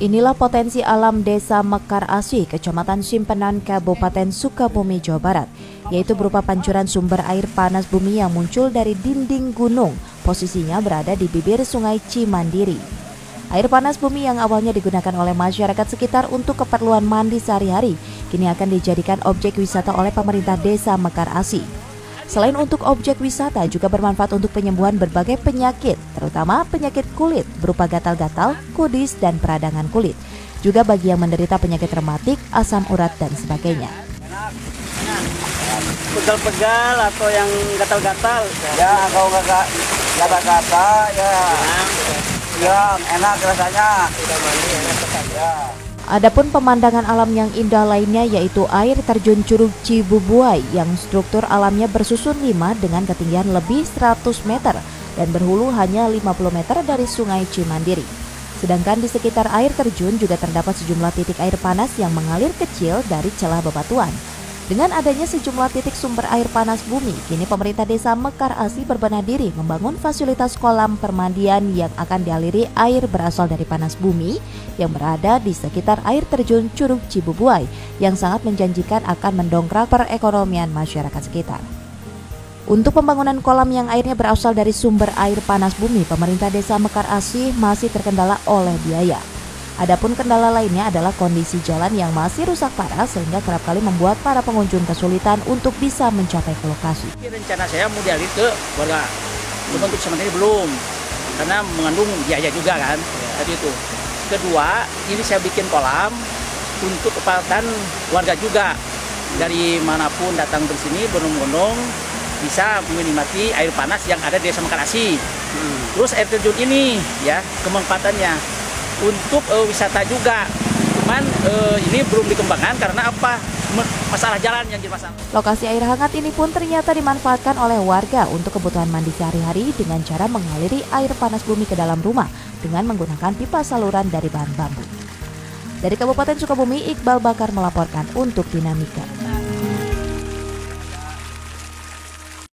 Inilah potensi alam Desa Mekar Asih, Kecamatan Simpenan, Kabupaten Sukabumi, Jawa Barat, yaitu berupa pancuran sumber air panas bumi yang muncul dari dinding gunung. Posisinya berada di bibir Sungai Cimandiri. Air panas bumi yang awalnya digunakan oleh masyarakat sekitar untuk keperluan mandi sehari-hari, kini akan dijadikan objek wisata oleh pemerintah Desa Mekar Asih. Selain untuk objek wisata, juga bermanfaat untuk penyembuhan berbagai penyakit, terutama penyakit kulit berupa gatal-gatal, kudis, dan peradangan kulit. Juga bagi yang menderita penyakit rematik, asam urat, dan sebagainya. Pegal-pegal atau yang gatal-gatal? Ya, kalau nggak gatal-gatal, ya enak rasanya. Ya. Adapun pemandangan alam yang indah lainnya yaitu air terjun Curug Cibubuai yang struktur alamnya bersusun 5 dengan ketinggian lebih 100 meter dan berhulu hanya 50 meter dari Sungai Cimandiri. Sedangkan di sekitar air terjun juga terdapat sejumlah titik air panas yang mengalir kecil dari celah bebatuan. Dengan adanya sejumlah titik sumber air panas bumi, kini pemerintah Desa Mekar Asih berbenah diri membangun fasilitas kolam permandian yang akan dialiri air berasal dari panas bumi yang berada di sekitar air terjun Curug Cibubuai yang sangat menjanjikan akan mendongkrak perekonomian masyarakat sekitar. Untuk pembangunan kolam yang airnya berasal dari sumber air panas bumi, pemerintah Desa Mekar Asih masih terkendala oleh biaya. Adapun kendala lainnya adalah kondisi jalan yang masih rusak parah sehingga kerap kali membuat para pengunjung kesulitan untuk bisa mencapai ke lokasi. Rencana saya mau dialih ke warga, cuma untuk sementara ini belum, karena mengandung biaya juga kan. Tadi itu. Kedua, ini saya bikin kolam untuk kepadatan warga juga. Dari manapun datang ke sini berbondong-bondong bisa menikmati air panas yang ada di Desa Mekar Asih. Terus air terjun ini ya kemanfaatannya untuk wisata juga, cuman ini belum dikembangkan karena apa? Masalah jalan yang jadi masalah. Lokasi air hangat ini pun ternyata dimanfaatkan oleh warga untuk kebutuhan mandi sehari-hari dengan cara mengaliri air panas bumi ke dalam rumah dengan menggunakan pipa saluran dari bahan bambu. Dari Kabupaten Sukabumi, Iqbal Bakar melaporkan untuk Dinamika.